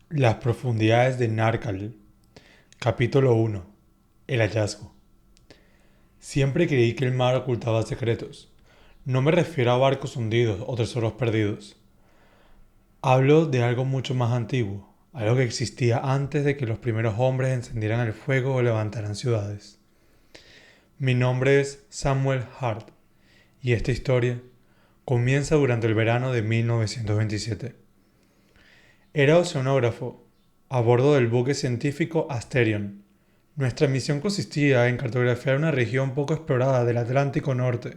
Las profundidades de Narcal. Capítulo 1. El hallazgo. Siempre creí que el mar ocultaba secretos. No me refiero a barcos hundidos o tesoros perdidos. Hablo de algo mucho más antiguo, algo que existía antes de que los primeros hombres encendieran el fuego o levantaran ciudades. Mi nombre es Samuel Hart y esta historia comienza durante el verano de 1927. Era oceanógrafo a bordo del buque científico Asterion. Nuestra misión consistía en cartografiar una región poco explorada del Atlántico Norte.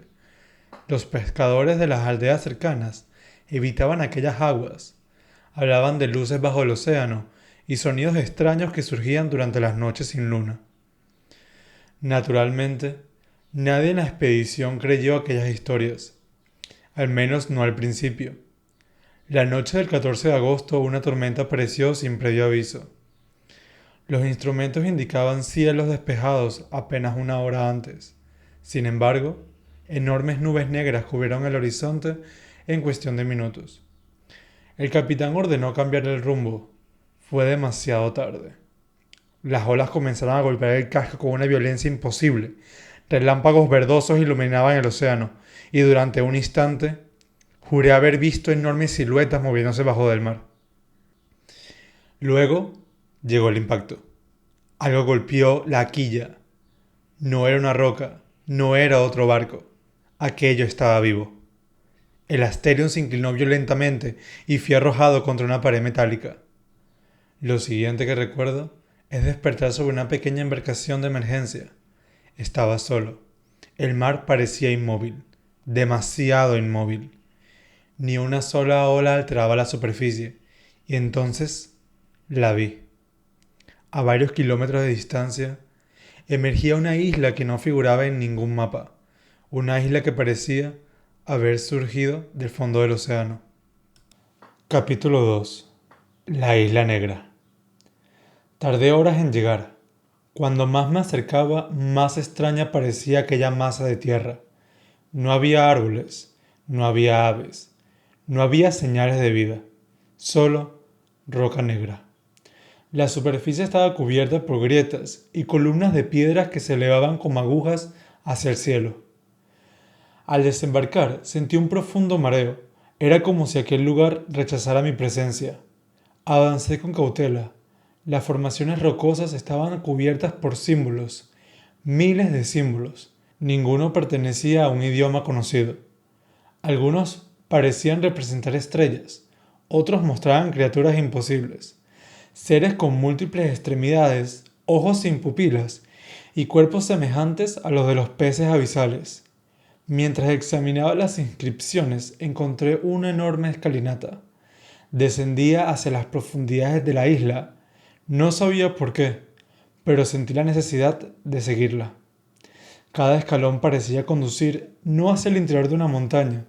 Los pescadores de las aldeas cercanas evitaban aquellas aguas, hablaban de luces bajo el océano y sonidos extraños que surgían durante las noches sin luna. Naturalmente, nadie en la expedición creyó aquellas historias, al menos no al principio. La noche del 14 de agosto una tormenta apareció sin previo aviso. Los instrumentos indicaban cielos despejados apenas una hora antes. Sin embargo, enormes nubes negras cubrieron el horizonte en cuestión de minutos. El capitán ordenó cambiar el rumbo. Fue demasiado tarde. Las olas comenzaron a golpear el casco con una violencia imposible. Relámpagos verdosos iluminaban el océano, y durante un instante juré haber visto enormes siluetas moviéndose bajo del mar. Luego llegó el impacto. Algo golpeó la quilla. No era una roca, no era otro barco. Aquello estaba vivo. El Asterion se inclinó violentamente y fue arrojado contra una pared metálica. Lo siguiente que recuerdo es despertar sobre una pequeña embarcación de emergencia. Estaba solo. El mar parecía inmóvil, demasiado inmóvil. Ni una sola ola alteraba la superficie, y entonces la vi. A varios kilómetros de distancia, emergía una isla que no figuraba en ningún mapa, una isla que parecía haber surgido del fondo del océano. Capítulo 2. La Isla Negra. Tardé horas en llegar. Cuando más me acercaba, más extraña parecía aquella masa de tierra. No había árboles, no había aves, no había señales de vida, solo roca negra. La superficie estaba cubierta por grietas y columnas de piedras que se elevaban como agujas hacia el cielo. Al desembarcar sentí un profundo mareo. Era como si aquel lugar rechazara mi presencia. Avancé con cautela. Las formaciones rocosas estaban cubiertas por símbolos, miles de símbolos. Ninguno pertenecía a un idioma conocido. Algunos parecían representar estrellas, otros mostraban criaturas imposibles. Seres con múltiples extremidades, ojos sin pupilas y cuerpos semejantes a los de los peces abisales. Mientras examinaba las inscripciones, encontré una enorme escalinata. Descendía hacia las profundidades de la isla. No sabía por qué, pero sentí la necesidad de seguirla. Cada escalón parecía conducir no hacia el interior de una montaña,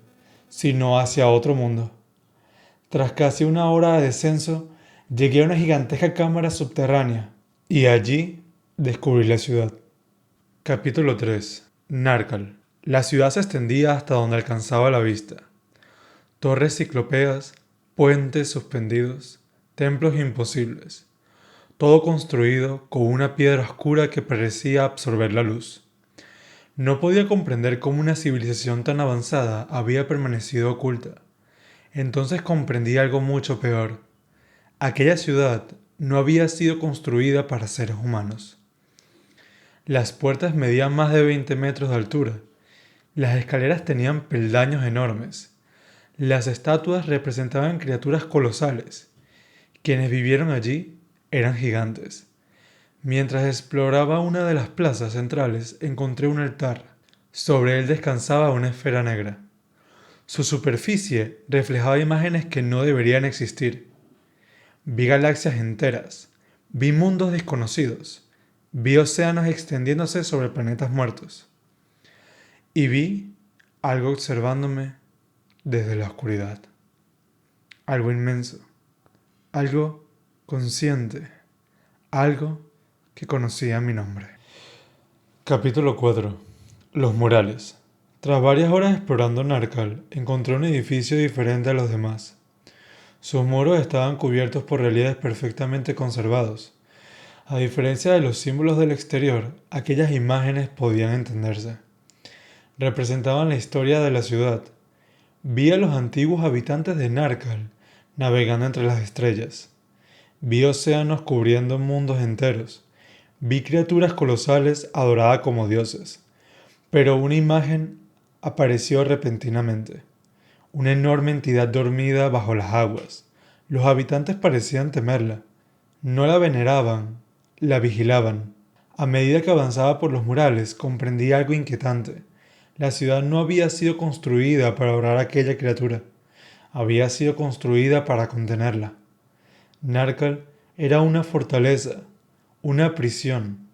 sino hacia otro mundo. Tras casi una hora de descenso, llegué a una gigantesca cámara subterránea y allí descubrí la ciudad. Capítulo 3. Narcal. La ciudad se extendía hasta donde alcanzaba la vista. Torres ciclópeas, puentes suspendidos, templos imposibles. Todo construido con una piedra oscura que parecía absorber la luz. No podía comprender cómo una civilización tan avanzada había permanecido oculta. Entonces comprendí algo mucho peor. Aquella ciudad no había sido construida para seres humanos. Las puertas medían más de 20 metros de altura. Las escaleras tenían peldaños enormes. Las estatuas representaban criaturas colosales. Quienes vivieron allí eran gigantes. Mientras exploraba una de las plazas centrales, encontré un altar. Sobre él descansaba una esfera negra. Su superficie reflejaba imágenes que no deberían existir. Vi galaxias enteras, vi mundos desconocidos, vi océanos extendiéndose sobre planetas muertos. Y vi algo observándome desde la oscuridad. Algo inmenso, algo consciente, algo que conocía mi nombre. Capítulo 4. Los murales. Tras varias horas explorando Narcal, encontré un edificio diferente a los demás. Sus muros estaban cubiertos por relieves perfectamente conservados. A diferencia de los símbolos del exterior, aquellas imágenes podían entenderse. Representaban la historia de la ciudad. Vi a los antiguos habitantes de Narcal navegando entre las estrellas. Vi océanos cubriendo mundos enteros. Vi criaturas colosales adoradas como dioses. Pero una imagen apareció repentinamente. Una enorme entidad dormida bajo las aguas. Los habitantes parecían temerla. No la veneraban, la vigilaban. A medida que avanzaba por los murales, comprendí algo inquietante. La ciudad no había sido construida para orar a aquella criatura. Había sido construida para contenerla. Narcal era una fortaleza, una prisión,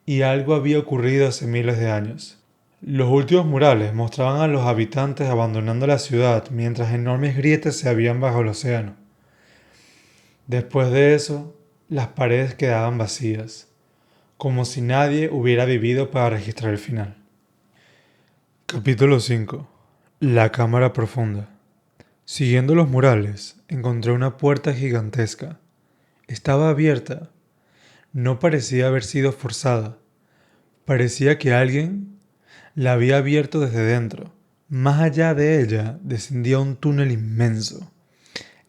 y algo había ocurrido hace miles de años. Los últimos murales mostraban a los habitantes abandonando la ciudad mientras enormes grietas se abrían bajo el océano. Después de eso, las paredes quedaban vacías, como si nadie hubiera vivido para registrar el final. Capítulo 5. La cámara profunda. Siguiendo los murales, encontré una puerta gigantesca. Estaba abierta. No parecía haber sido forzada. Parecía que alguien la había abierto desde dentro. Más allá de ella descendía un túnel inmenso.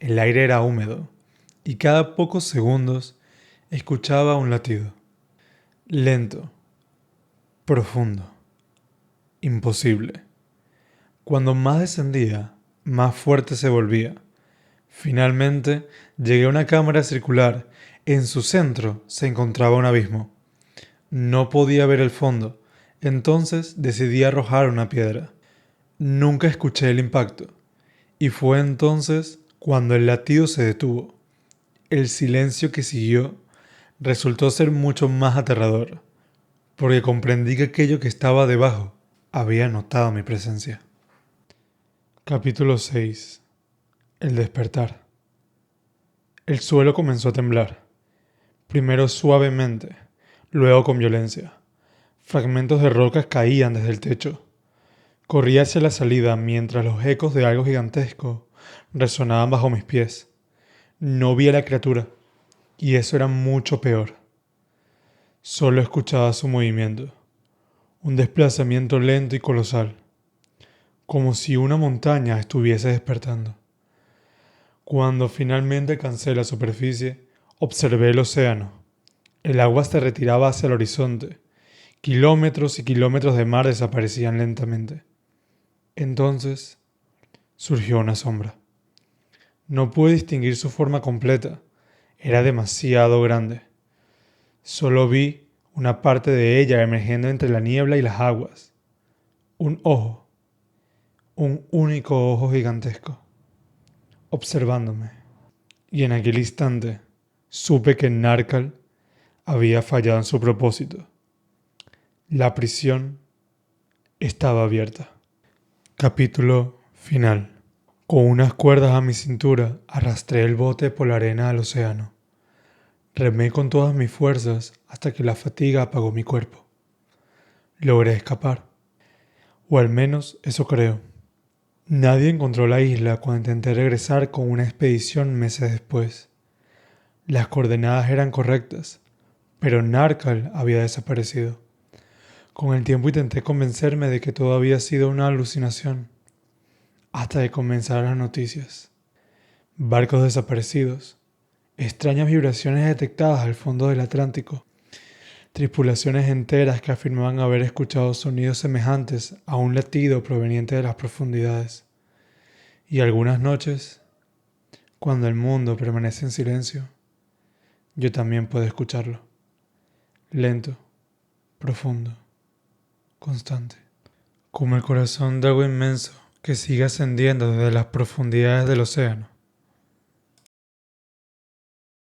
El aire era húmedo y cada pocos segundos escuchaba un latido. Lento, profundo, imposible. Cuando más descendía, más fuerte se volvía. Finalmente llegué a una cámara circular. En su centro se encontraba un abismo. No podía ver el fondo, entonces decidí arrojar una piedra. Nunca escuché el impacto, y fue entonces cuando el latido se detuvo. El silencio que siguió resultó ser mucho más aterrador, porque comprendí que aquello que estaba debajo había notado mi presencia. Capítulo 6. El despertar. El suelo comenzó a temblar, primero suavemente, luego con violencia. Fragmentos de rocas caían desde el techo. Corrí hacia la salida mientras los ecos de algo gigantesco resonaban bajo mis pies. No vi a la criatura, y eso era mucho peor. Solo escuchaba su movimiento, un desplazamiento lento y colosal, como si una montaña estuviese despertando. Cuando finalmente alcancé la superficie, observé el océano. El agua se retiraba hacia el horizonte. Kilómetros y kilómetros de mar desaparecían lentamente. Entonces surgió una sombra. No pude distinguir su forma completa. Era demasiado grande. Solo vi una parte de ella emergiendo entre la niebla y las aguas. Un ojo. Un único ojo gigantesco. Observándome. Y en aquel instante supe que Narcal había fallado en su propósito. La prisión estaba abierta. Capítulo final. Con unas cuerdas a mi cintura arrastré el bote por la arena al océano. Remé con todas mis fuerzas hasta que la fatiga apagó mi cuerpo. Logré escapar. O al menos eso creo. Nadie encontró la isla cuando intenté regresar con una expedición meses después. Las coordenadas eran correctas, pero Narcal había desaparecido. Con el tiempo intenté convencerme de que todo había sido una alucinación, hasta que comenzaron las noticias. Barcos desaparecidos, extrañas vibraciones detectadas al fondo del Atlántico, tripulaciones enteras que afirmaban haber escuchado sonidos semejantes a un latido proveniente de las profundidades. Y algunas noches, cuando el mundo permanece en silencio, yo también puedo escucharlo. Lento, profundo, constante. Como el corazón de algo inmenso que sigue ascendiendo desde las profundidades del océano.